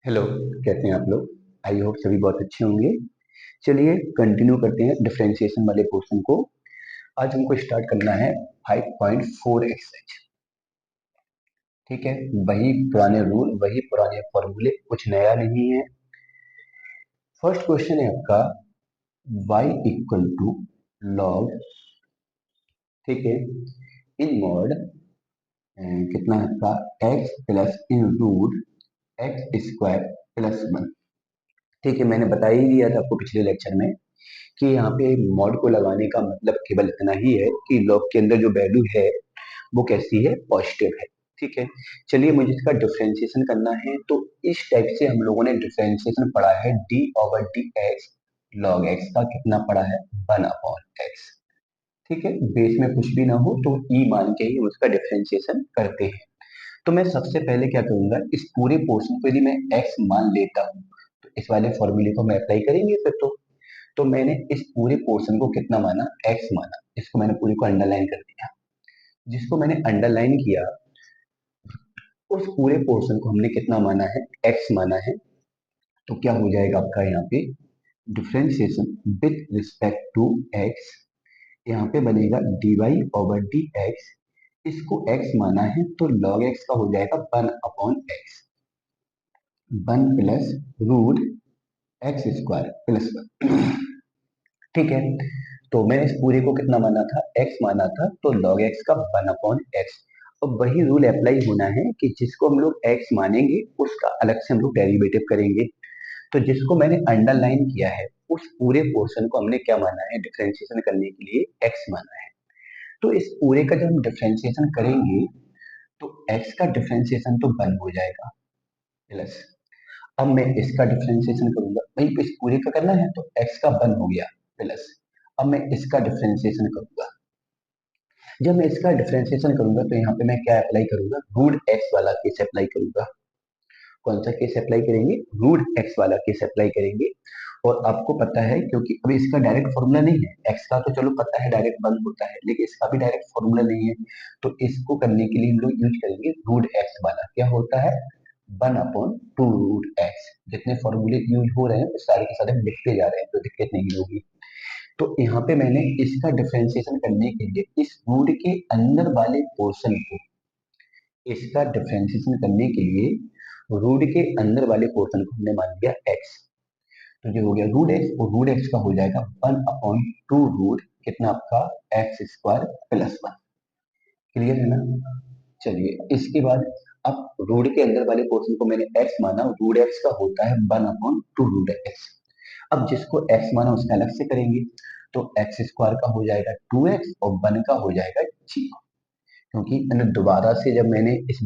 Hello, कैसे हैं आप लोग? आई होप सभी बहुत अच्छे होंगे। चलिए कंटिन्यू करते हैं डिफरेंशिएशन वाले पोर्शन को। आज हमको स्टार्ट करना है 5.4 ठीक है। वही पुराने रूल, वही पुराने फॉर्मूले, कुछ नया नहीं है। फर्स्ट क्वेश्चन है आपका y इक्वल टू लॉग, ठीक है, इन मॉड कितना है आपका x plus in root x square plus one. ठीक है, मैंने बता ही दिया था आपको पिछले लेक्चर में कि यहाँ पे मॉड को लगाने का मतलब केवल इतना ही है कि लॉग के अंदर जो वैल्यू है वो कैसी है, पॉजिटिव है। ठीक है, चलिए मुझे इसका डिफरेंशिएशन करना है। तो इस टाइप से हम लोगों ने डिफरेंशिएशन पढ़ा है D over d x log x का कितना पढ़ा है, 1/x। ठीक है, बेस में कुछ भी ना हो तो ई मान के ही उसका डिफरेंशिएशन करते हैं। तो मैं सबसे पहले क्या करूंगा, इस पूरे पोर्शन को यदि मैं x मान लेता हूँ तो इस वाले फॉर्मूले को मैं अप्लाई करेंगे फिर। तो मैंने इस पूरे पोर्शन को कितना माना, x माना। इसको मैंने पूरे को अंडरलाइन कर दिया। जिसको मैंने अंडरलाइन किया उस पूरे पोर्शन को हमने कितना माना है, x माना है। तो क्या हो जाएगा आपका यहाँ पे differentiation with respect to x, यहाँ पे बनेगा dy ओवर डी एक्स। इसको x माना है तो log x का हो जाएगा 1/x, 1 plus root x square plus one. ठीक है, तो मैंने इस पूरे को कितना माना था, x माना था, तो log x का 1/x। अब वही रूल अप्लाई होना है कि जिसको हम लोग x मानेंगे उसका अलग से हम लोग डेरिवेटिव करेंगे। तो जिसको मैंने अंडरलाइन किया है उस पूरे पोर्शन को हमने क्या माना है, डिफरेंशिएशन करने के लिए x माना है। तो इस पूरे का जब हम डिफरेंशिएशन करेंगे तो x का डिफरेंशिएशन तो 1 हो जाएगा प्लस, अब मैं इसका डिफरेंशिएशन करूंगा, भाई इस पूरे का करना है तो x का 1 हो गया प्लस, अब मैं इसका डिफरेंशिएशन करूंगा। जब मैं इसका डिफरेंशिएशन करूंगा तो यहाँ पे मैं क्या अप्लाई करूंगा, रूट एक्स वाला केस अप्लाई करूंगा। कौन सा केस अप्लाई करेंगे, रूट एक्स वाला केस अप्लाई करेंगे। और आपको पता है क्योंकि अभी इसका डायरेक्ट फॉर्मूला नहीं है, एक्स का तो चलो पता है डायरेक्ट बंद होता है, लेकिन इसका भी डायरेक्ट फॉर्मूला नहीं है। तो इसको करने के लिए हम लोग यूज करेंगे रूट एक्स वाला। क्या होता है, 1/2 रूट एक्स। जितने फॉर्मूले यूज हो रहे हैं वो सारे के सारे हम लिखते जा रहे हैं तो दिक्कत नहीं होगी। तो यहाँ पे मैंने इसका डिफरेंशिएशन करने के लिए इस रूट के अंदर वाले पोर्शन को, इसका डिफरेंशिएशन करने के लिए रूट के अंदर वाले पोर्शन को हमने मान लिया x। तो जो हो गया रूट एक्स, और रूट एक्स का हो जाएगा 1/2 रूट कितना आपका x square plus one. Clear है ना? चलिए इसके बाद अब रूट के अंदर वाले पोर्शन को मैंने x माना, रूट एक्स का होता है 1/2 रूट एक्स। अब जिसको x माना उसका अलग से करेंगे, तो एक्स स्क्वायर का हो जाएगा 2x और 1 का हो जाएगा 0। क्योंकि मैंने दोबारा से जब मैंने इस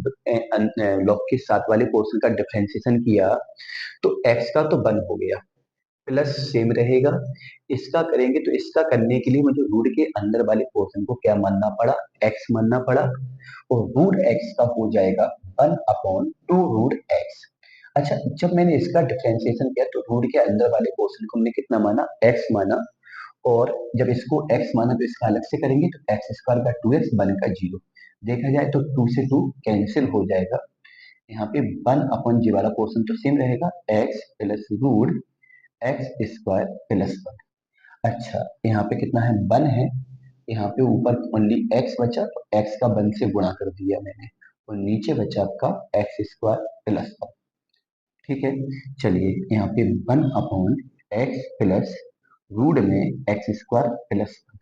लॉग के साथ वाले पोर्शन का डिफरेंशिएशन किया तो x का तो 1 हो गया, प्लस सेम रहेगा। इसका करेंगे तो इसका करने के लिए मुझे रूट के अंदर वाले पोर्शन को क्या मानना पड़ा, x मानना पड़ा। और रूट x का हो जाएगा 1/2 रूट x। अच्छा, जब मैंने इसका डिफरेंशिएशन किया तो रूट के अंदर वाले पोर्शन को हमने कितना माना, x माना। और जब इसको x माना तो इसका अलग से करेंगे तो एक्स स्क्वायर का 2x, 1 का 0। देखा जाए तो 2 से 2 कैंसिल हो जाएगा। यहाँ पे 1/g वाला पोर्शन तो सेम रहेगा, x plus root x square plus one. अच्छा, यहाँ पे कितना है, 1 है। यहाँ पे ऊपर ओनली x बचा तो x का 1 से गुणा कर दिया मैंने, और नीचे बचा आपका एक्स स्क्वायर प्लस वन। ठीक है, चलिए यहाँ पे 1/x प्लस रूट में एक्स स्क्वायर प्लस वन।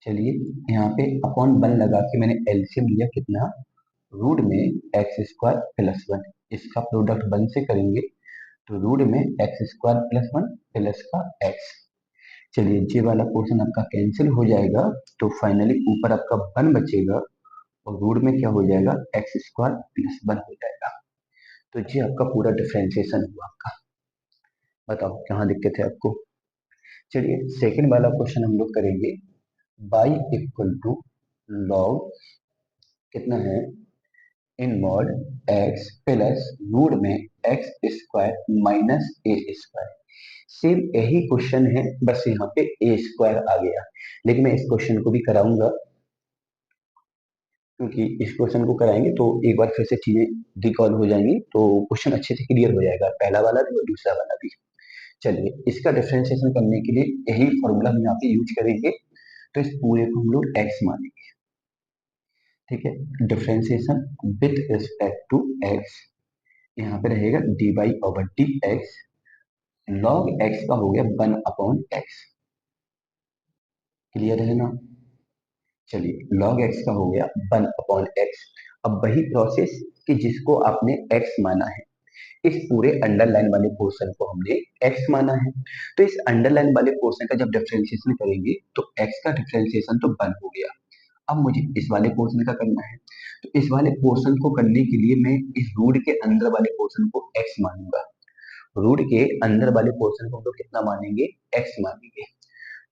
चलिए यहाँ पे अपॉन 1 लगा के मैंने एलसीएम लिया कितना, रूट में एक्स स्क्वायर प्लस वन। इसका प्रोडक्ट 1 से करेंगे तो रूट में x square plus one plus का एक्स। चलिए ये वाला पोर्शन आपका कैंसिल हो जाएगा, तो फाइनली ऊपर आपका 1 बचेगा और रूट में क्या हो जाएगा, एक्स स्क्वायर प्लस वन हो जाएगा। तो ये आपका पूरा डिफरेंशिएशन हुआ आपका। बताओ कहाँ दिक्कत है आपको? चलिए सेकंड वाला क्वेश्चन हम लोग करेंगे। y इक्वल टू लॉग कितना है, इन मॉड x प्लस रूट में एक्स स्क्वायर माइनस ए स्क्वायर। सेम यही क्वेश्चन है, बस यहाँ पे ए स्क्वायर आ गया, लेकिन मैं इस क्वेश्चन को भी कराऊंगा। क्योंकि इस क्वेश्चन को कराएंगे तो एक बार फिर से चीजें रिकॉल हो जाएंगी, तो क्वेश्चन अच्छे से क्लियर हो जाएगा, पहला वाला भी और दूसरा वाला भी। चलिए, इसका डिफरेंशिएशन करने के लिए यही फॉर्मूला हम यहाँ पे यूज करेंगे। तो इस पूरे को हम लोग एक्स मानेंगे। ठीक है, differentiation with respect to x, यहाँ पे रहेगा d y over d x, log x का हो गया 1/x। क्लियर है ना? चलिए, log x का हो गया 1/x। अब वही प्रोसेस कि जिसको आपने x माना है, इस पूरे अंडरलाइन वाले पोर्शन को हमने x माना है। तो इस अंडरलाइन वाले पोर्शन का जब डिफरेंशिएशन करेंगे तो x का डिफरेंशिएशन तो 1 हो गया। अब मुझे इस वाले पोर्शन का करना है, तो इस वाले पोर्शन को करने के लिए मैं इस रूट के अंदर वाले पोर्शन को x मानूंगा। रूट के अंदर वाले पोर्शन को हम लोग कितना मानेंगे? x मानेंगे।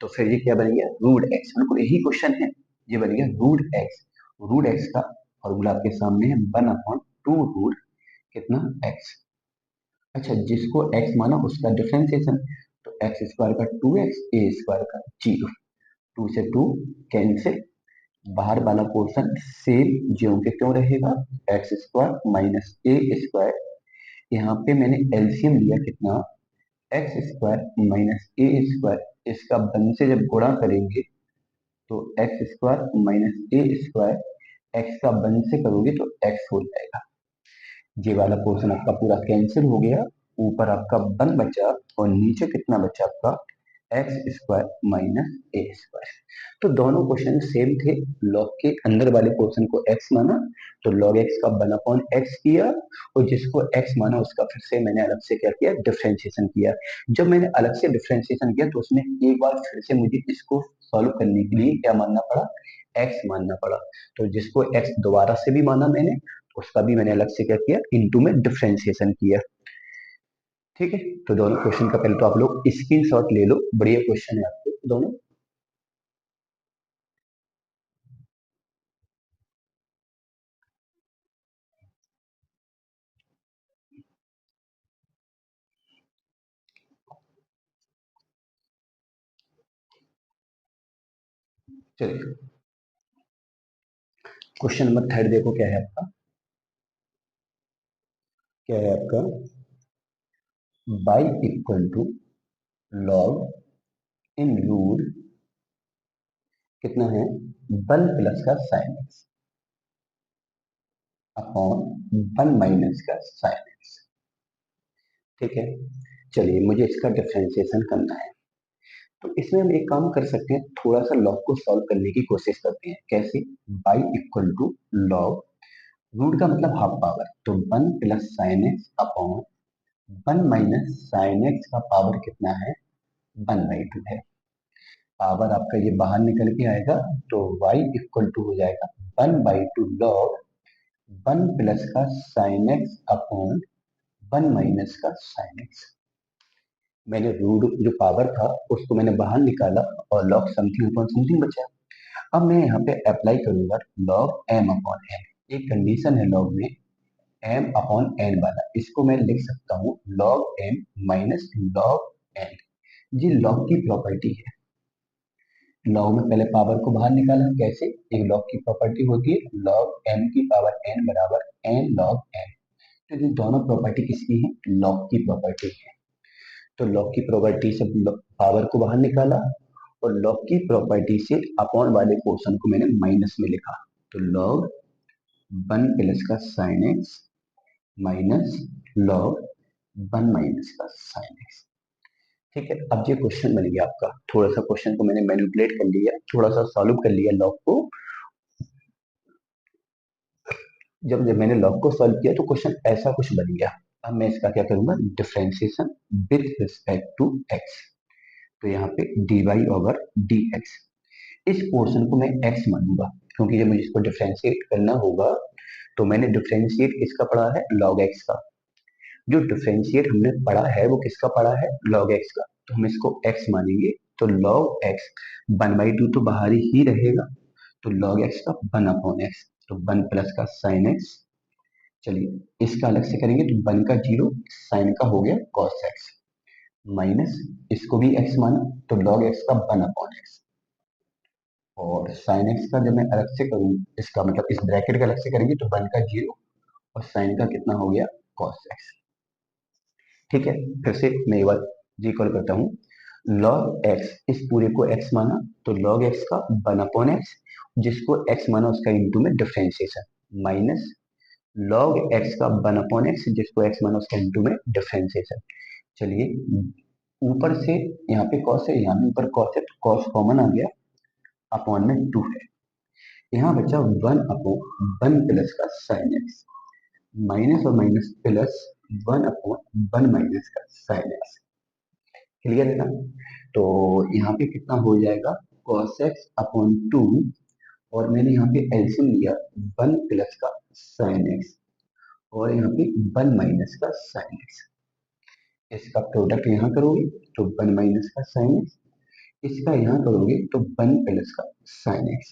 तो फिर ये क्या बन गया? Root x. बिल्कुल यही क्वेश्चन है, ये बन गया रूट एक्स। रूट एक्स का फॉर्मूला आपके सामने है 1/2 रूट कितना? एक्स। अच्छा, जिसको एक्स माना उसका डिफरेंशिएशन, तो एक्स स्क्वायर का 2x, ए स्क्वायर का 0, 2 से 2 कैंसिल, बाहर वाला पोर्शन सेम ज्यों के त्यों रहेगा, एक्स स्क्वायर माइनस ए स्क्वायर। यहाँ पे मैंने एलसीएम लिया कितना? एक्स स्क्वायर माइनस ए स्क्वायर। इसका 1 से जब गुणा करेंगे तो एक्स स्क्वायर माइनस ए स्क्वायर, एक्स का 1 से करोगे तो एक्स हो जाएगा। ये वाला पोर्शन आपका पूरा कैंसिल हो गया, ऊपर आपका 1 बचा और नीचे कितना बचा आपका? एक्स स्क्वायर माइनस ए स्क्वायर। तो दोनों क्वेश्चन सेम थे। लॉग के अंदर वाले पोर्शन को एक्स माना तो लॉग एक्स का 1/x किया, और जिसको एक्स माना उसका फिर से मैंने अलग से क्या किया? डिफरेंशिएशन किया। जब मैंने अलग से डिफरेंशिएशन किया तो उसमें एक बार फिर से मुझे इसको सॉल्व करने के लिए क्या मानना पड़ा? एक्स मानना पड़ा। तो जिसको एक्स दोबारा से भी माना मैंने, उसका भी मैंने अलग से क्या किया? इनटू में डिफरेंशिएशन किया। ठीक है, तो दोनों क्वेश्चन का पहले तो आप लोग स्क्रीनशॉट ले लो, बढ़िया क्वेश्चन है आपके दोनों। चलिए, क्वेश्चन नंबर 3 देखो क्या है आपका। क्या है आपका? Y equal to log in root कितना है? 1 प्लस का साइन एक्स अपॉन 1 माइनस का साइन एक्स। ठीक है, चलिए मुझे इसका डिफरेंशिएशन करना है। तो इसमें हम एक काम कर सकते हैं, थोड़ा सा लॉग को सॉल्व करने की कोशिश करते हैं। कैसे? Y equal to log, root का मतलब हाफ पावर, तो 1 plus sine x upon 1 minus sine x का पावर कितना है? 1/2 है। पावर आपका ये बाहर निकल के आएगा, तो y इक्वल टू हो जाएगा 1/2 लॉग 1 प्लस का साइन एक्स अपॉन 1 माइनस का साइन एक्स। मैंने रूट जो पावर था उसको मैंने बाहर निकाला और लॉग समथिंग अपॉन समथिंग बचा। अब मैं यहाँ पे अप्लाई करूंगा लॉग m अपॉन n। एक कंडीशन है लॉग में, m अपॉन n वाला, इसको मैं लिख सकता हूँ log m minus log n। ये लॉग की प्रॉपर्टी है। लॉग में पहले पावर को बाहर निकाला, कैसे? एक लॉग की प्रॉपर्टी होती है log m की पावर n बराबर n log n। तो ये दोनों प्रॉपर्टी किसकी है? लॉग की प्रॉपर्टी है। तो लॉग की प्रॉपर्टी से पावर को बाहर निकाला और लॉग की प्रॉपर्टी से अपॉन वाले पोर्शन को मैंने माइनस में लिखा, तो log 1 प्लस का sine x minus log 1 minus का साइन एक्स। ठीक है, अब ये क्वेश्चन बन गया आपका। थोड़ा सा क्वेश्चन को मैंने मैनिपुलेट कर लिया, थोड़ा सा सॉल्व कर लिया लॉग को। जब जब मैंने लॉग को सॉल्व किया तो क्वेश्चन ऐसा कुछ बन गया। अब मैं इसका क्या करूंगा? Differentiation with respect to x. तो यहाँ पे d y over d x, इस पोर्शन को मैं एक्स मानूंगा, क्योंकि जब मुझे इसको डिफरेंशिएट करना होगा तो मैंने डिफरेंशिएट किसका पढ़ा है? लॉग एक्स का। जो डिफरेंशिएट हमने पढ़ा है वो किसका पढ़ा है? लॉग एक्स का। तो हम इसको एक्स मानेंगे, तो लॉग एक्स 1/2 तो बाहर ही रहेगा, तो log x का 1/x, तो 1 प्लस का साइन एक्स। चलिए इसका अलग से करेंगे तो 1 का 0, साइन का हो गया cos x, माइनस इसको भी x माना तो log x का 1/x, और साइन एक्स का जब मैं अलग से करूँ, इसका मतलब इस ब्रैकेट का अलग से करेंगे तो 1 का 0 और साइन का कितना हो गया कॉस एक्स। ठीक है, फिर से मैं एक बार रिकॉल करता हूँ। लॉग एक्स, इस पूरे को एक्स माना तो लॉग एक्स का 1 अपॉन एक्स, जिसको एक्स माना उसका इंटू में डिफरेंशिएशन, माइनस लॉग एक्स का 1 अपॉन एक्स, जिसको एक्स माना उसका इंटू में डिफरेंशिएशन। चलिए, ऊपर से यहाँ पे कॉस है, यहाँ भी ऊपर कॉस है, तो कॉस कॉमन आ गया, अपॉन में 2 है। यहाँ बचा 1 अपॉन 1 प्लस का साइन एक्स, माइनस और माइनस प्लस 1 अपॉन 1 माइनस का साइन एक्स। क्लियर है ना? तो यहाँ पे कितना हो जाएगा cos x अपॉन 2, और मैंने यहाँ पे एलसीएम लिया 1 प्लस का साइन एक्स और यहाँ पे 1 माइनस का साइन एक्स। इसका प्रोडक्ट यहाँ करोगे तो 1 माइनस का साइन एक्स, इसका यहाँ करोगे तो 1 प्लस का साइन एक्स।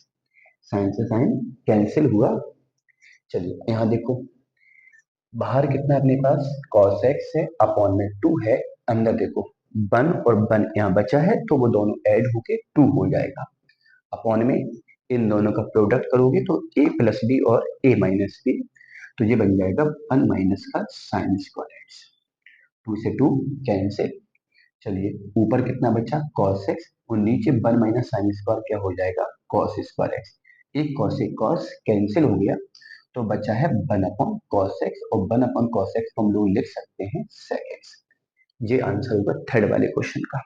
साइन से साइन कैंसिल हुआ। चलिए यहाँ देखो, बाहर कितना है अपने पास cos x है, अपॉन में 2 है, अंदर देखो 1 और 1 यहाँ बचा है, तो वो दोनों ऐड होके 2 हो जाएगा। अपॉन में इन दोनों का प्रोडक्ट करोगे तो a प्लस बी और a माइनस बी, तो ये बन जाएगा 1 माइनस का साइन स्क्वायर एक्स। 2 से 2 कैंसिल। चलिए, ऊपर कितना बचा cos x और नीचे 1 माइनस साइन स्क्वायर क्या हो जाएगा cos स्क्वायर एक्स। एक cos एक cos कैंसिल हो गया, तो बचा है 1 अपॉन cos x, और 1 अपॉन cos x को हम लोग लिख सकते हैं sec x। ये आंसर होगा थर्ड वाले क्वेश्चन का।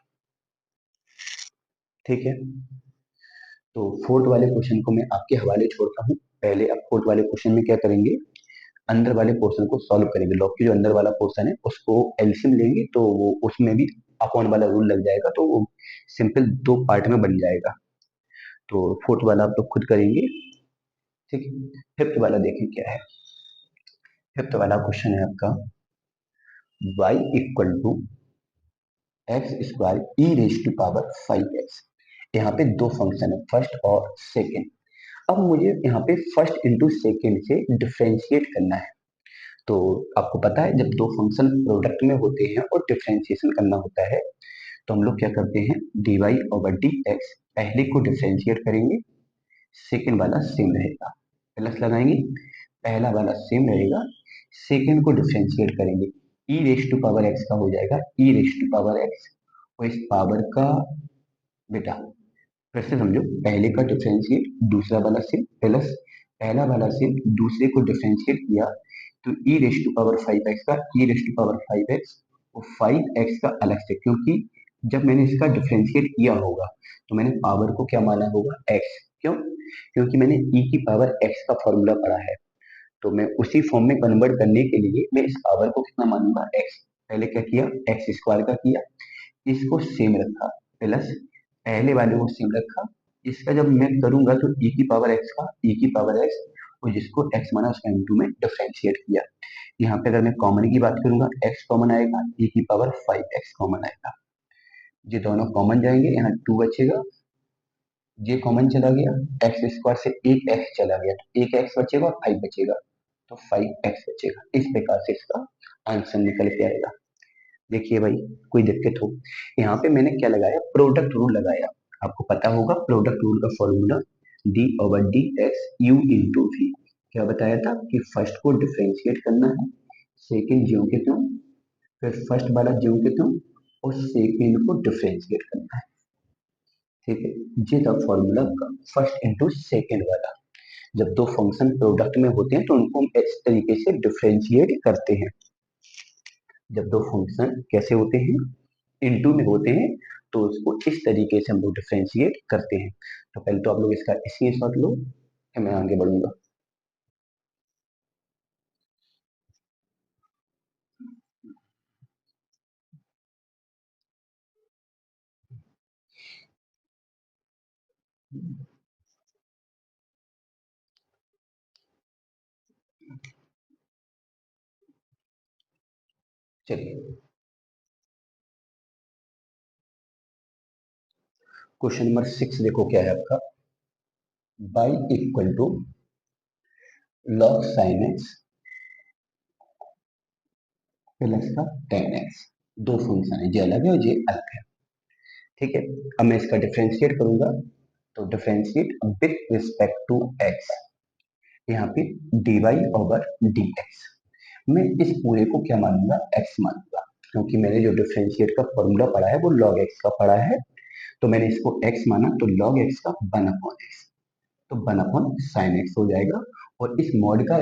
ठीक है, तो फोर्थ वाले क्वेश्चन को मैं आपके हवाले छोड़ता हूँ। पहले अब फोर्थ वाले क्वेश्चन में क्या करेंगे, अंदर वाले पोर्शन को सॉल्व करेंगे। लॉग की जो अंदर वाला पोर्शन है उसको एलसीएम लेंगे, तो वो उसमें भी अपॉन वाला रूल लग जाएगा, तो वो सिंपल 2 पार्ट में बन जाएगा। तो फोर्थ वाला आप लोग खुद करेंगे। ठीक है, फिफ्थ वाला देखें क्या है। फिफ्थ वाला क्वेश्चन है आपका y equal to x square e raise to power 5x। यहाँ पे दो फंक्शन है, फर्स्ट और सेकेंड। अब मुझे यहाँ पे फर्स्ट इंटू सेकेंड से डिफ्रेंशिएट करना है। तो आपको पता है जब दो फंक्शन प्रोडक्ट में होते हैं और डिफ्रेंशिएशन करना होता है, तो हम लोग क्या करते हैं, dy ओवर dx, पहले को डिफ्रेंशिएट करेंगे, सेकेंड वाला सेम रहेगा, प्लस लगाएंगे, पहला वाला सेम रहेगा, सेकेंड को डिफ्रेंशिएट करेंगे, ई रेस टू पावर एक्स का हो जाएगा ई रेस टू पावर एक्स, और इस पावर का बेटा फिर से समझो, पहले का डिफरेंशिएट दूसरा वाला से प्लस पहला वाला से दूसरे को डिफरेंशिएट किया, तो ई रेस टू पावर 5x का ई रेस टू पावर 5x और 5x का अलग से, क्योंकि जब मैंने इसका डिफरेंशिएट किया होगा तो मैंने पावर को क्या माना होगा x। क्यों? क्योंकि मैंने e की पावर x का फॉर्मूला पढ़ा है, तो मैं उसी फॉर्म में कन्वर्ट करने के लिए मैं इस पावर को कितना मानूंगा x। पहले क्या किया, एक्स स्क्वायर का किया, इसको सेम रखा, प्लस पहले वाले को सेम रखा, इसका जब मैं करूंगा तो e की पावर x का e की पावर x, और जिसको x माना उसका इंटू में डिफरेंशिएट किया। यहाँ पे अगर मैं कॉमन की बात करूंगा x कॉमन आएगा, e की पावर 5x कॉमन आएगा, ये दोनों कॉमन जाएंगे, यहाँ 2 बचेगा, ये कॉमन चला गया, एक्स स्क्वायर से एक एक्स चला गया, तो एक एक्स बचेगा और 5 बचेगा, तो 5x बचेगा। इस प्रकार से इसका आंसर निकल के आएगा। देखिए भाई, कोई दिक्कत हो, यहाँ पे मैंने क्या लगाया, प्रोडक्ट रूल लगाया। आपको पता होगा प्रोडक्ट रूल का formula d over d x u into v. क्या बताया था कि फर्स्ट को डिफरेंशिएट करना है, सेकेंड ज्यों के त्यों, फिर फर्स्ट वाला ज्यों के त्यों, और सेकेंड को डिफरेंशिएट करना है। ठीक है, ये था फॉर्मूला का फर्स्ट इंटू सेकेंड वाला। जब दो फंक्शन प्रोडक्ट में होते हैं तो उनको हम इस तरीके से डिफरेंशिएट करते हैं। जब दो फंक्शन कैसे होते हैं, इनटू में होते हैं, तो उसको इस तरीके से हम लोग डिफरेंशिएट करते हैं। तो पहले तो आप लोग इसका स्क्रीनशॉट लो, फिर मैं आगे बढ़ूंगा। चलिए, क्वेश्चन नंबर 6 देखो क्या है आपका, y equal to log sine x plus का टेन एक्स। दो फंक्शन है, ये अलग है और ये अलग है। ठीक है, अब मैं इसका डिफरेंशिएट करूंगा, तो differentiate with respect to x, यहाँ पे dy ओवर dx। मैं इस पूरे को क्या मानूंगा, x मानूंगा, क्योंकि मैंने जो डिफरेंशिएट का फॉर्मूला पढ़ा है वो log x का पढ़ा है, तो मैंने इसको x माना, तो log x का 1/x, तो 1/sin x हो जाएगा। और इस मॉड का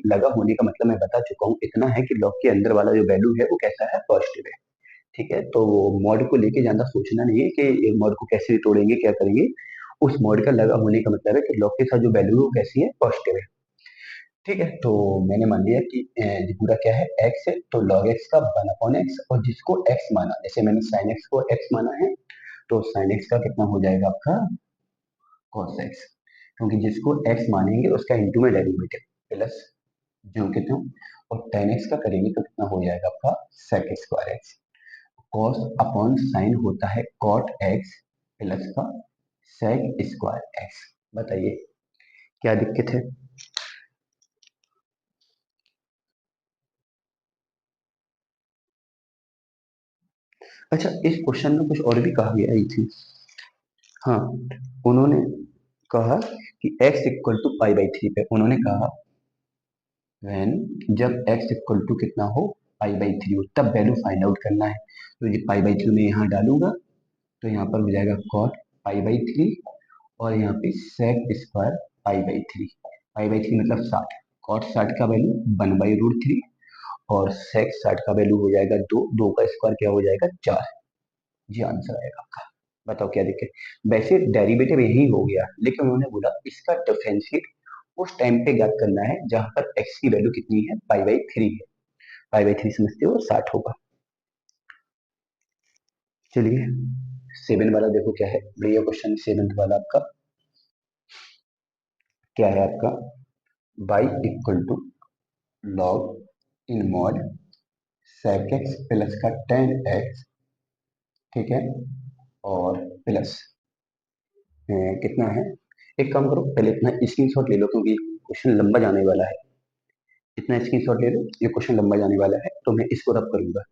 लगा होने का मतलब मैं बता चुका हूँ, इतना है कि लॉग के अंदर वाला जो वैल्यू है वो कैसा है, पॉजिटिव है। ठीक है, तो मॉड को लेके ज्यादा सोचना नहीं है कि ये मॉड को कैसे तोड़ेंगे, क्या करेंगे। उस मॉड का लगा होने का मतलब है कि लॉग के साथ जो वैल्यू है वो कैसी है, पॉजिटिव है। ठीक है, तो मैंने मान लिया कि ये पूरा क्या है, x है, तो log x का 1/x, और जिसको x माना, जैसे मैंने sin x को x माना है, तो sin x का कितना हो जाएगा आपका cos x, क्योंकि जिसको x मानेंगे उसका इंटू में डेरिवेटिव प्लस जो कितना, और tan x का करेंगे तो कितना हो जाएगा आपका sec square x। cos upon sin होता है cot x प्लस का sec स्क्वायर x। बताइए क्या दिक्कत है। अच्छा, इस क्वेश्चन में कुछ और भी कहा गया है थी। हाँ, उन्होंने कहा कि x इक्वल टू पाई/3 पे उन्होंने कहा व्हेन, जब x इक्वल टू कितना हो, पाई/3 हो, तब वैल्यू फाइंड आउट करना है। तो ये पाई/3 में यहाँ डालूंगा, तो यहाँ पर हो जाएगा cot पाई/3, और यहाँ पे sec स्क्वायर पाई/3। पाई/3 मतलब 60, cot 60 का वैल्यू 1/√3, और sec 60 का वैल्यू हो जाएगा 2, 2 का स्क्वायर क्या हो जाएगा 4। ये आंसर आएगा आपका। बताओ क्या दिक्कत। वैसे डेरिवेटिव यही हो गया, लेकिन उन्होंने बोला इसका डिफरेंशिएट उस टाइम पे ज्ञात करना है जहां पर x की वैल्यू कितनी है, पाई/3 है। पाई/3 समझते हो, 60 होगा। चलिए 7 वाला देखो क्या है, बढ़िया क्वेश्चन 7 वाला आपका क्या है, आपका y equal to log in mod sec x plus का tan x। ठीक है, और प्लस कितना है, एक काम करो पहले इतना स्क्रीनशॉट ले लो, क्योंकि क्वेश्चन लंबा जाने वाला है। इतना स्क्रीनशॉट ले लो, ये क्वेश्चन लंबा जाने वाला है, तो मैं इसको रब करूंगा।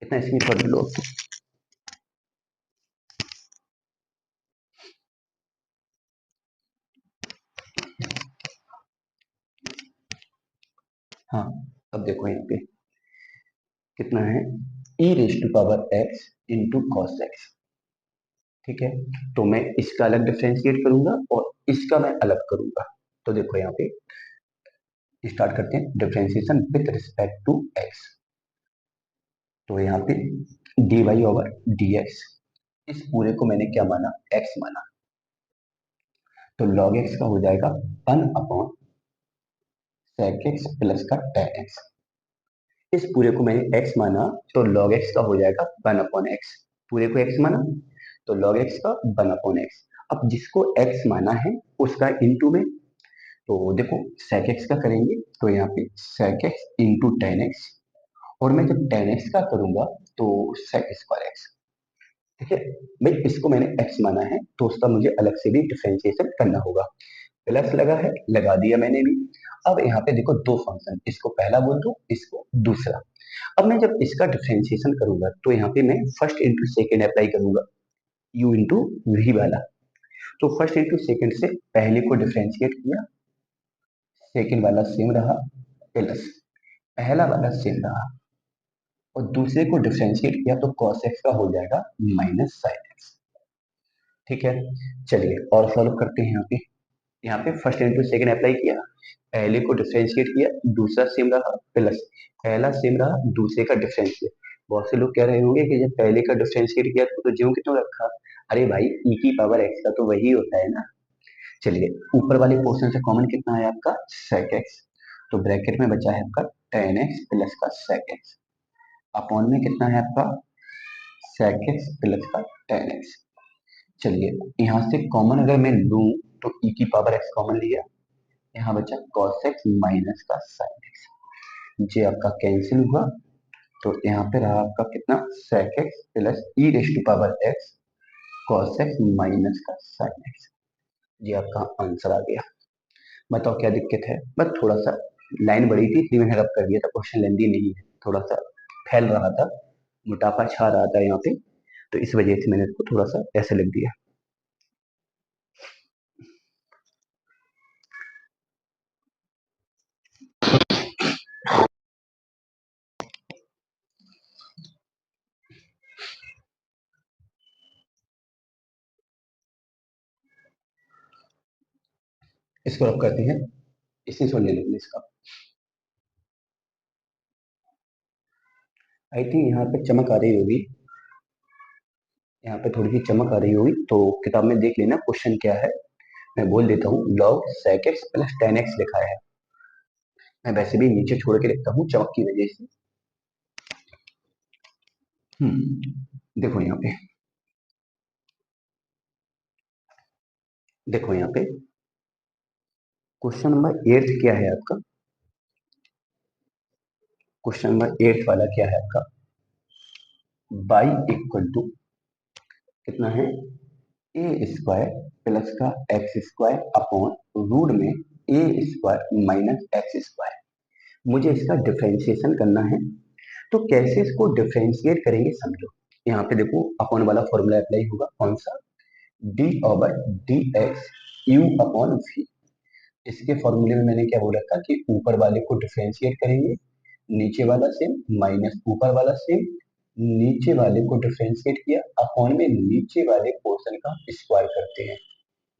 इतना स्क्रीनशॉट ले लो। हाँ, अब देखो यहाँ पे कितना है, e raise to power x into cos x. ठीक है, तो मैं इसका अलग डिफ्रेंशिएट करूंगा और इसका मैं अलग करूंगा। तो देखो यहाँ पे स्टार्ट करते हैं differentiation with respect to x. तो यहाँ पे dy ओवर dx, इस पूरे को मैंने क्या माना, x माना, तो log x का हो जाएगा 1/sec x प्लस का tan x। इस पूरे को मैंने x माना, तो log x का हो जाएगा 1/x। पूरे को x माना, तो log x का 1/x। अब जिसको x माना है उसका इंटू में, तो देखो sec x का करेंगे, तो यहाँ पे sec x into tan x, और मैं जब tan x का करूंगा तो sec स्क्वायर x। ठीक है, भाई इसको मैंने x माना है, तो उसका मुझे अलग से भी डिफरेंशिएशन करना होगा। प्लस लगा है, लगा दिया मैंने भी। अब यहाँ पे देखो दो फंक्शन, इसको पहला बोल दो, इसको दूसरा। अब मैं जब इसका डिफरेंशिएशन करूंगा, तो यहाँ पे मैं फर्स्ट इंटू सेकेंड अप्लाई करूंगा, u इंटू वी वाला। तो फर्स्ट इंटू सेकेंड से पहले को डिफरेंशिएट किया, सेकेंड वाला सेम रहा, प्लस पहला वाला सेम रहा, और दूसरे को डिफरेंशिएट किया तो cos x का हो जाएगा माइनस sin x। ठीक है, चलिए और सॉल्व करते हैं। यहाँ पे फर्स्ट इंटू सेकेंड अप्लाई किया, पहले को डिफरेंशिएट किया, दूसरा सेम रहा, प्लस पहला सेम रहा, दूसरे का डिफरेंशिएट। बहुत से लोग कह रहे होंगे कि जब पहले का डिफरेंशिएट किया तो ज्यों की त्यों रखा। अरे भाई e की पावर x का तो वही होता है ना। चलिए ऊपर वाले पोर्शन से कॉमन कितना है आपका, sec x, तो ब्रैकेट में बचा है आपका tan x प्लस का sec x, अपॉन में कितना है आपका sec x प्लस का tan x। चलिए यहाँ से कॉमन अगर मैं लूं, तो e की पावर x कॉमन लिया, यहाँ बचा cos x माइनस का sin x, ये आपका कैंसिल हुआ, तो यहाँ पे रहा आपका कितना sec x plus e raise to power x cos x minus का sin x। ये आपका आंसर आ गया। बताओ क्या दिक्कत है, बस थोड़ा सा लाइन बड़ी थी इसलिए मैंने रब कर दिया था, क्वेश्चन लेंदी नहीं है, थोड़ा सा फैल रहा था, मोटापा छा रहा था यहाँ पे, तो इस वजह से मैंने इसको थोड़ा सा ऐसे लिख दिया। इसको रब करते हैं, इससे सोल्व ले लेंगे इसका। आई थिंक यहाँ पे चमक आ रही होगी, यहाँ पे थोड़ी सी चमक आ रही होगी, तो किताब में देख लेना क्वेश्चन क्या है। मैं बोल देता हूँ, log sec x plus tan x लिखा है। मैं वैसे भी नीचे छोड़ के लिखता हूँ चमक की वजह से। देखो यहाँ पे, देखो यहाँ पे क्वेश्चन नंबर 8 क्या है आपका, क्वेश्चन नंबर 8 वाला क्या है आपका, y इक्वल टू कितना है, ए स्क्वायर प्लस का एक्स स्क्वायर अपॉन रूट में ए स्क्वायर माइनस एक्स स्क्वायर। मुझे इसका डिफरेंशिएशन करना है, तो कैसे इसको डिफरेंशिएट करेंगे समझो। यहाँ पे देखो अपॉन वाला फॉर्मूला अप्लाई होगा, कौन सा, d over d x u upon v. इसके फॉर्मूले में मैंने क्या बोला था कि ऊपर वाले को डिफरेंशिएट करेंगे, नीचे वाला सेम माइनस ऊपर वाला सेम, नीचे वाले को डिफरेंशिएट किया अपॉन में नीचे वाले पोर्शन का स्क्वायर करते हैं।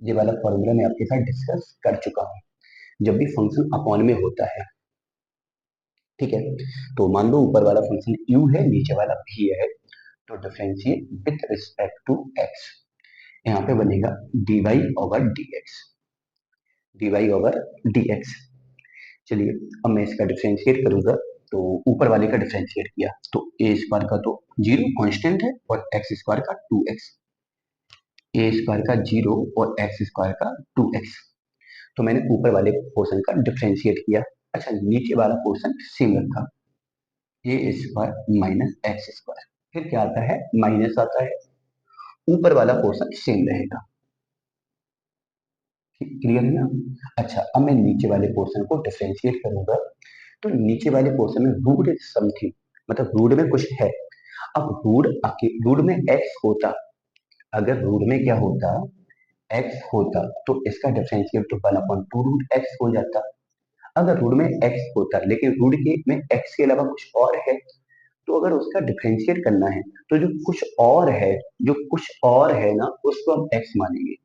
ये वाला फॉर्मूला मैं आपके साथ डिस्कस कर चुका हूँ जब भी फंक्शन अपॉन में होता है, ठीक है। तो मान लो ऊपर वाला फंक्शन u है, नीचे वाला v है, तो differentiate with respect to x, यहाँ पे बनेगा dy over dx, dy over dx। चलिए अब मैं इसका डिफरेंशिएट करूंगा, तो ऊपर वाले का डिफरेंशिएट किया तो ए स्क्वायर का तो जीरो कांस्टेंट है और एक्स स्क्वायर का 2x, ए स्क्वायर का जीरो और एक्स स्क्वायर का 2x। तो मैंने ऊपर वाले पोर्शन का डिफरेंशिएट किया। अच्छा नीचे वाला पोर्शन सेम रखा, ए स्क्वायर माइनस एक्स स्क्वायर, फिर क्या आता है, माइनस आता है, ऊपर वाला पोर्शन सेम रहेगा। क्लियर है ना। अच्छा अब मैं नीचे वाले पोर्शन को डिफरेंशिएट करूंगा, तो नीचे वाले पोर्शन में रूट समथिंग, मतलब रूट में कुछ है। अब रूट में एक्स होता, अगर रूट में क्या होता, एक्स होता, तो इसका डिफरेंशिएट तो 1/2 रूट एक्स हो जाता। अगर रूट में एक्स होता लेकिन रूट के में एक्स के अलावा कुछ और है, तो अगर उसका डिफरेंशिएट करना है, तो जो कुछ और है, जो कुछ और है ना, उसको हम एक्स मानेंगे।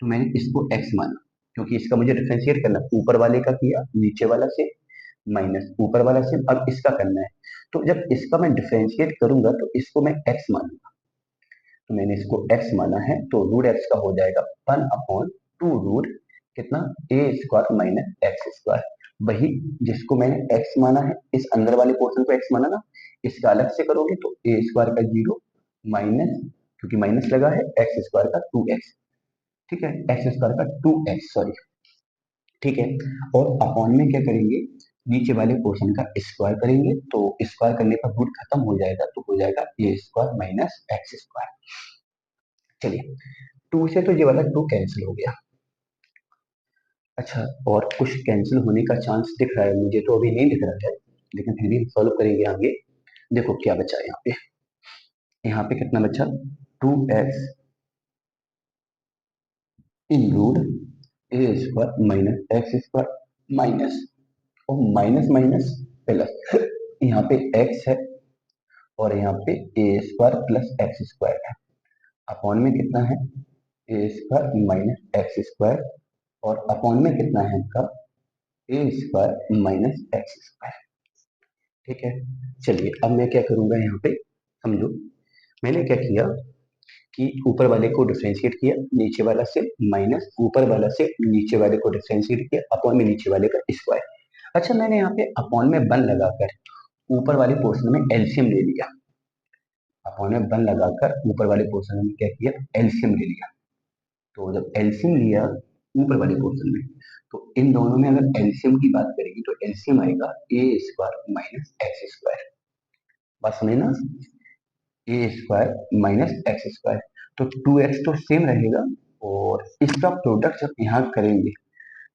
तो मैंने इसको एक्स माना, क्योंकि इसका मुझे डिफरेंशिएट करना, ऊपर वाले का किया नीचे वाला से माइनस ऊपर वाला से, अब इसका करना है। तो जब इसका मैं डिफरेंशिएट करूंगा तो इसको मैं एक्स मानूंगा, तो मैंने इसको x माना है, तो रूट एक्स का हो जाएगा 1/2 रूट कितना, ए स्क्वायर माइनस एक्स स्क्वायर। वही जिसको मैंने x माना है, इस अंदर वाले पोर्शन को x माना ना, इसका अलग से करोगे तो ए स्क्वायर का जीरो माइनस, क्योंकि माइनस लगा है, एक्स स्क्वायर का 2x, ठीक है, एक्स स्क्वायर का 2x सॉरी, ठीक है। और अपॉन में क्या करेंगे, नीचे वाले पोर्शन का स्क्वायर करेंगे, तो स्क्वायर करने पर रूट खत्म हो जाएगा, तो हो जाएगा a square minus x square. चलिए 2 से तो ये वाला 2 कैंसिल हो गया। अच्छा और कुछ कैंसिल होने का चांस दिख रहा है, मुझे तो अभी नहीं दिख रहा है, लेकिन फिर भी सॉल्व करेंगे आगे। देखो क्या बचा यहाँ पे, यहाँ पे कितना बचा, 2x in root a square minus x square minus, और माइनस माइनस प्लस, यहाँ पे x है और यहाँ पे a square plus x square है, अपॉन में कितना है, a square minus x square, और अपॉन में कितना है आपका, a square minus x square, ठीक है। चलिए अब मैं क्या करूंगा यहाँ पे, समझो मैंने क्या किया कि ऊपर वाले को डिफरेंशिएट किया, नीचे वाला से माइनस ऊपर वाला से नीचे वाले को डिफरेंशिएट किया अपॉन में नीचे वाले का स्क्वायर। अच्छा मैंने यहाँ पे अपॉन में 1 लगाकर ऊपर वाले पोर्शन में एलसीएम ले लिया, अपॉन में 1 लगाकर ऊपर वाले पोर्शन में क्या किया, एलसीएम ले लिया। तो जब एलसीएम लिया ऊपर वाले पोर्शन में, तो इन दोनों में अगर एलसीएम की बात करेंगे तो एलसीएम आएगा ए स्क्वायर माइनस एक्स स्क्वायर, बात समझे ना, ए स्क्वायर माइनस एक्स स्क्वायर। तो 2x तो सेम रहेगा, और इसका प्रोडक्ट जब यहाँ करेंगे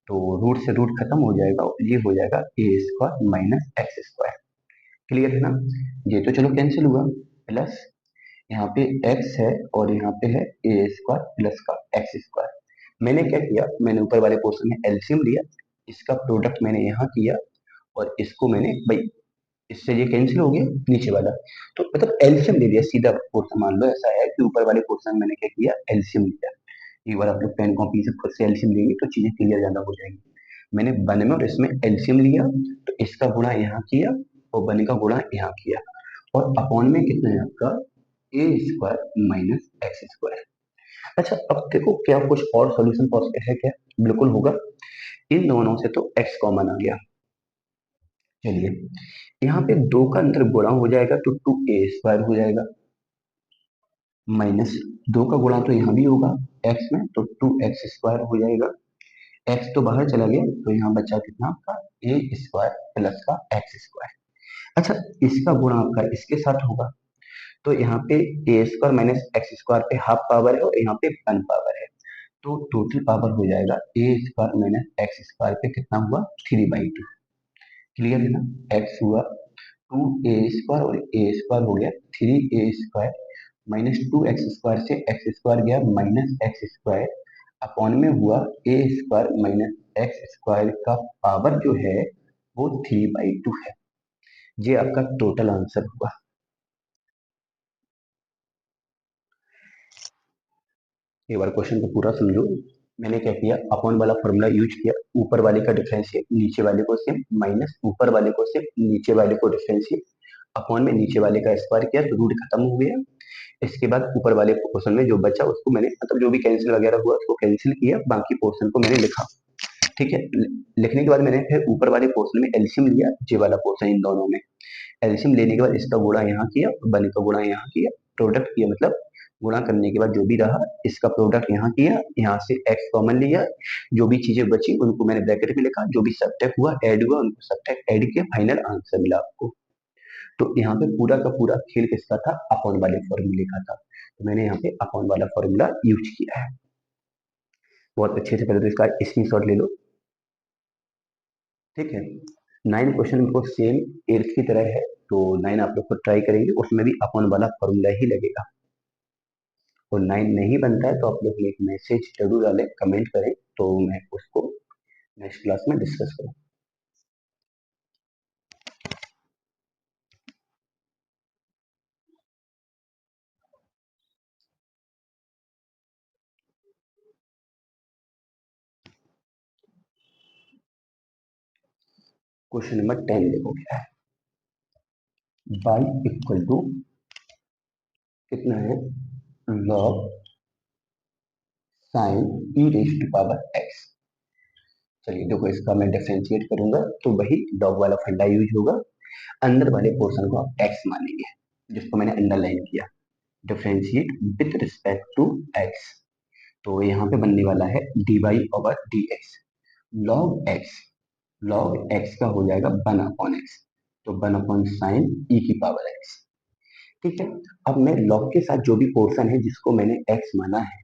तो रूट से रूट खत्म हो जाएगा, और ये हो जाएगा a square minus x square. Clear है ना। ये तो चलो कैंसिल हुआ, प्लस यहाँ पे x है और यहाँ पे है ए स्क्वायर प्लस का एक्स स्क्वायर। मैंने क्या किया, मैंने ऊपर वाले पोर्शन में एलसीएम लिया, इसका प्रोडक्ट मैंने यहाँ किया, और इसको मैंने भाई, इससे ये कैंसिल हो गया नीचे वाला, तो मतलब एलसीएम ले लिया सीधा पोर्शन। मान लो ऐसा है कि ऊपर वाले पोर्शन में मैंने क्या किया, एलसीएम लिया, एक बार आप लोग पेन कॉपी से खुद से एलसीएम लेंगे तो चीजें क्लियर ज्यादा हो जाएंगी। मैंने वन में और इसमें एलसीएम लिया, तो इसका गुणा यहाँ किया और वन का गुणा यहाँ किया, और अपॉन में कितना है आपका a square minus x square. अच्छा, अब देखो क्या कुछ और सोल्यूशन पॉसिबल है क्या? बिल्कुल होगा। इन दोनों से तो एक्स कॉमन आ गया। चलिए, यहाँ पे दो का अंदर गुणा हो जाएगा तो टू ए स्क्वायर हो जाएगा, माइनस दो का गुणा तो यहाँ भी होगा एक्स में, तो टू एक्स स्क्वायर हो जाएगा। एक्स तो बाहर चला गया, तो यहाँ बचा कितना आपका ए स्क्वायर प्लस का एक्स स्क्वायर। अच्छा, इसका गुणा आपका इसके साथ होगा, तो यहाँ पे a square minus x square पे हाफ पावर है और यहाँ पे वन पावर है, तो टोटल पावर हो जाएगा a square minus x square पे कितना हुआ 3/2। क्लियर है ना? एक्स हुआ 2a² और ए स्क्वायर हो गया 3a² माइनस 2x² से एक्स स्क्वायर गया माइनस एक्स स्क्वायर, अपॉन में हुआ a² माइनस एक्स स्क्वायर का पावर जो है वो 3/2 है। ये आपका टोटल आंसर हुआ। एक बार क्वेश्चन को पूरा समझो। मैंने क्या किया, अपॉन वाला फॉर्मूला यूज किया, ऊपर वाले का डिफरेंशिएट नीचे वाले को सेम, माइनस ऊपर वाले को सेम नीचे वाले को डिफरेंशिएट, अपॉन में नीचे वाले का स्क्वायर किया तो रूट खत्म हो गया। इसके बाद ऊपर वाले पोर्शन में जो बचा उसको मैंने मतलब जो भी कैंसिल वगैरह हुआ उसको कैंसिल किया, बाकी पोर्शन को मैंने लिखा। ठीक है, लिखने के बाद मैंने फिर ऊपर वाले पोर्शन में एलसीएम लिया, जे वाला पोर्शन इन दोनों में एलसीएम लेने के बाद इसका गुणा यहाँ किया, वन का गुणा यहाँ किया, प्रोडक्ट किया, मतलब गुणा करने के बाद जो भी रहा इसका प्रोडक्ट यहाँ किया, यहाँ से एक्स कॉमन लिया, जो भी चीजें बची उनको मैंने ब्रैकेट में लिखा, जो भी सब्ट्रैक्ट हुआ ऐड हुआ उनको सब्ट्रैक्ट ऐड किया, फाइनल आंसर मिला आपको। तो यहाँ पे पूरा का पूरा खेल किसका था? अपॉन वाले फॉर्मूले का था, तो मैंने यहाँ पे अपॉन वाला फॉर्मूला यूज किया है। बहुत अच्छे से पहले तो इसका स्क्रीनशॉट ले लो। ठीक है, 9 क्वेश्चन बिल्कुल सेम 8 की तरह है, तो 9 आप लोग को ट्राई करेंगे, उसमें भी अपॉन वाला फॉर्मूला ही लगेगा। और 9 नहीं बनता है तो आप लोग एक मैसेज जरूर डालें, कमेंट करें, तो मैं उसको नेक्स्ट क्लास में डिस्कस करूँ। क्वेश्चन नंबर 10 देखो क्या है। y इक्वल टू कितना है, log sine e raise to power x. चलिए देखो, इसका मैं डिफरेंशिएट करूंगा तो वही लॉग वाला फंडा यूज होगा। अंदर वाले पोर्शन को आप एक्स मानेंगे, जिसको मैंने अंडरलाइन किया, differentiate with respect to x, तो यहाँ पे बनने वाला है dy over dx। Log x, log x का हो जाएगा 1/x, तो 1/sin e की पावर x। ठीक है, अब मैं लॉग के साथ जो भी पोर्शन है जिसको मैंने x माना है,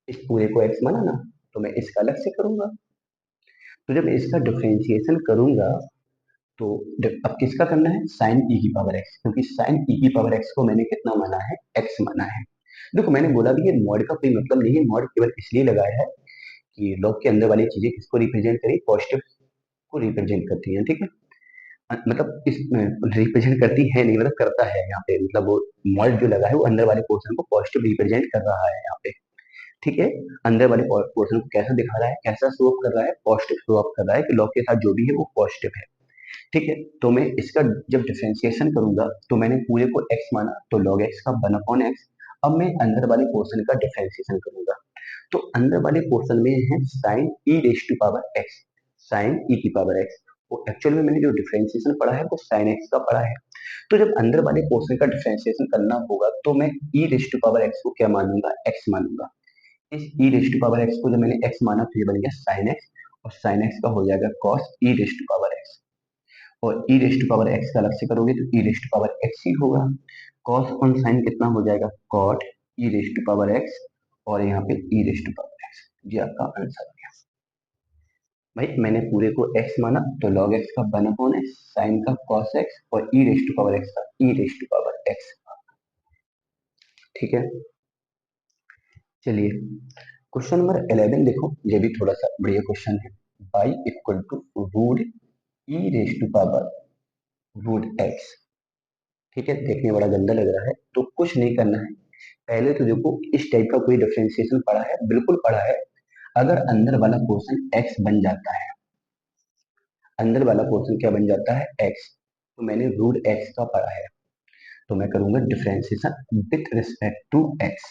इस पूरे को x माना ना, तो मैं इसका अलग से करूंगा। तो जब मैं इसका डिफरेंशिएशन करूंगा तो अब किसका करना है, साइन ई की पावर एक्स, क्योंकि साइन ई की पावर एक्स को मैंने कितना माना है, एक्स माना है। देखो मैंने बोला भी ये मॉड का कोई मतलब नहीं है, मॉड केवल इसलिए लगाया है कि लॉग के अंदर वाली चीजें किसको रिप्रेजेंट करें, पॉजिटिव को रिप्रेजेंट करती हैं। ठीक है, मतलब इस रिप्रेजेंट करती है नहीं, मतलब करता है यहाँ पे, मतलब वो मॉड जो लगा है वो अंदर वाले पोर्शन को पॉजिटिव रिप्रेजेंट कर रहा है यहाँ पे। ठीक है, अंदर वाले पोर्शन को कैसा दिखा रहा है, कैसा शो ऑफ कर रहा है, पॉजिटिव शो ऑफ कर रहा है कि लॉग के साथ जो भी है वो पॉजिटिव है। ठीक है, तो मैं इसका जब डिफरेंशिएशन करूंगा तो मैंने पूरे को x माना, तो log x का 1/x। अब मैं अंदर वाले पोर्शन का डिफरेंशिएशन करूंगा, तो अंदर वाले पोर्शन में है sine e raise to power x, sine e की पावर x। वो एक्चुअल में मैंने जो डिफरेंशिएशन पढ़ा है वो साइन x का पढ़ा है। तो जब अंदर वाले पोर्शन का डिफरेंशिएशन करना होगा तो मैं e raise to power x को क्या मानूंगा, x मानूंगा। इस e raise to power x को जब मैंने x माना तो ये बन गया साइन x, और साइन x का हो जाएगा cos e raise to power x। और ई रेस्ट पावर एक्स का अलग से करोगे तो ई रेस्ट पावर एक्स ही होगा। कॉस ऑन साइन कितना हो जाएगा, कॉट ई रेस्ट पावर एक्स, और यहाँ पे ई रेस्ट पावर एक्स। ये आपका आंसर हो गया। भाई मैंने पूरे को x माना तो log x का 1/x, साइन का cos x, और ई रेस्ट पावर एक्स का ई रेस्ट पावर एक्स। ठीक है, चलिए क्वेश्चन नंबर 11 देखो, ये भी थोड़ा सा बढ़िया क्वेश्चन है। y equal to root e raised power root x. ठीक है, देखने में बड़ा गंदा लग रहा है, तो कुछ नहीं करना है, पहले तो देखो इस टाइप का कोई डिफरेंशिएशन पढ़ा है, बिल्कुल पढ़ा है। अगर अंदर वाला पोर्शन x बन जाता है, अंदर वाला पोर्शन क्या बन जाता है x, तो मैंने रूट x का पढ़ा है, तो मैं करूंगा differentiation with respect to x।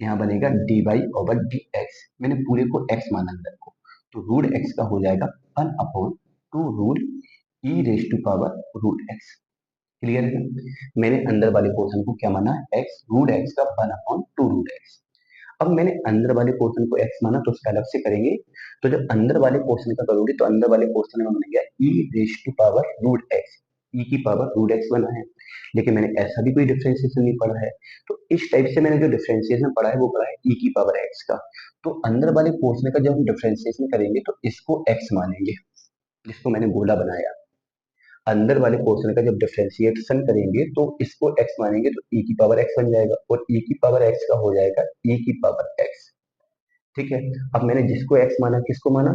यहाँ बनेगा dy ओवर dx, मैंने पूरे को x माना अंदर को, तो रूट x का हो जाएगा 1/2 root e raise to power root x। Clear है? मैंने अंदर वाले पोर्शन को क्या माना, x, रूट x का 1/2 रूट x। अब मैंने अंदर वाले पोर्शन को x माना तो उसका अलग से करेंगे। तो जब अंदर वाले पोर्शन का करोगे तो अंदर वाले पोर्शन में बन गया e raise to power root x, e की पावर रूट x बना है। लेकिन मैंने ऐसा भी कोई डिफरेंशिएशन नहीं पढ़ा है, तो इस टाइप से मैंने जो डिफरेंशिएशन पढ़ा है वो पढ़ा है e की पावर x का। तो अंदर वाले पोर्शन का जब हम डिफरेंशिएशन करेंगे तो इसको x मानेंगे, जिसको मैंने गोला बनाया। अंदर वाले पोर्शन का जब डिफरेंशिएशन करेंगे तो इसको x मानेंगे, तो e की पावर x बन जाएगा, और e की पावर x का हो जाएगा e की पावर x। ठीक है? अब मैंने जिसको x माना, किसको माना,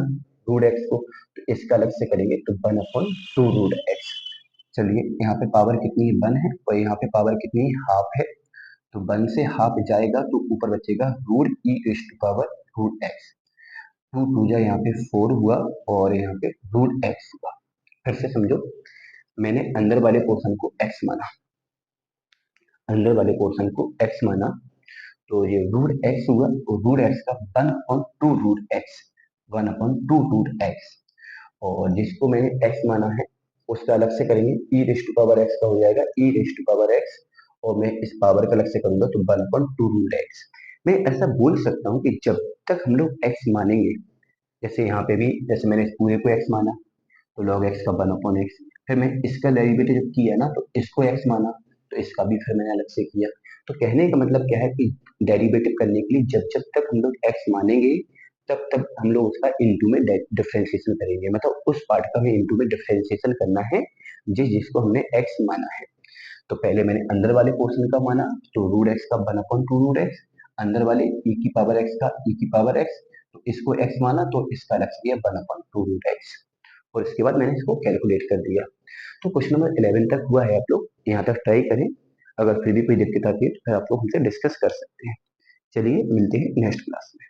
रूट x को, तो इसका अलग से करेंगे तो 1/2 रूट x। चलिए यहाँ पे पावर कितनी 1 है और यहाँ पे पावर कितनी हाफ है, तो 1 से हाफ जाएगा तो ऊपर बचेगा root e raise to power root x। 2 2 जा यहाँ पे 4 हुआ और यहाँ पे रूट x हुआ। फिर से समझो, मैंने अंदर वाले पोर्शन को x माना, अंदर वाले पोर्शन को x माना, तो ये रूट x हुआ, तो रूट x का 1/2 रूट x, 1/2 रूट x। और जिसको मैंने x माना है उसका अलग से करेंगे, e raise to power x का हो जाएगा e raise to power x, और मैं इस पावर का अलग से करूंगा तो 1/2 रूट x। मैं ऐसा बोल सकता हूँ कि जब तक हम लोग x मानेंगे, जैसे यहाँ पे भी, जैसे मैंने इस पूरे को x माना तो log x का 1/x, फिर मैं इसका डेरिवेटिव जब किया ना तो इसको x माना, तो इसका भी फिर मैंने अलग से किया। तो कहने का मतलब क्या है कि डेरिवेटिव करने के लिए जब जब तक हम लोग x मानेंगे तब तक हम लोग उसका इनटू में डिफरेंशिएशन करेंगे, मतलब उस पार्ट का हमें इनटू में डिफरेंशिएशन करना है जिसको हमने x माना है। तो पहले मैंने अंदर वाले पोर्शन का माना, तो रूट x का 1/2 रूट x, अंदर वाले e की पावर x का e की पावर x, तो इसको x माना तो इसका अलग से दिया 1/2 रूट x, और इसके बाद मैंने इसको कैलकुलेट कर दिया। तो क्वेश्चन नंबर 11 तक हुआ है, आप लोग यहाँ तक ट्राई करें। अगर फिर भी कोई दिक्कत आती है तो फिर आप लोग हमसे डिस्कस कर सकते हैं। चलिए मिलते हैं नेक्स्ट क्लास में।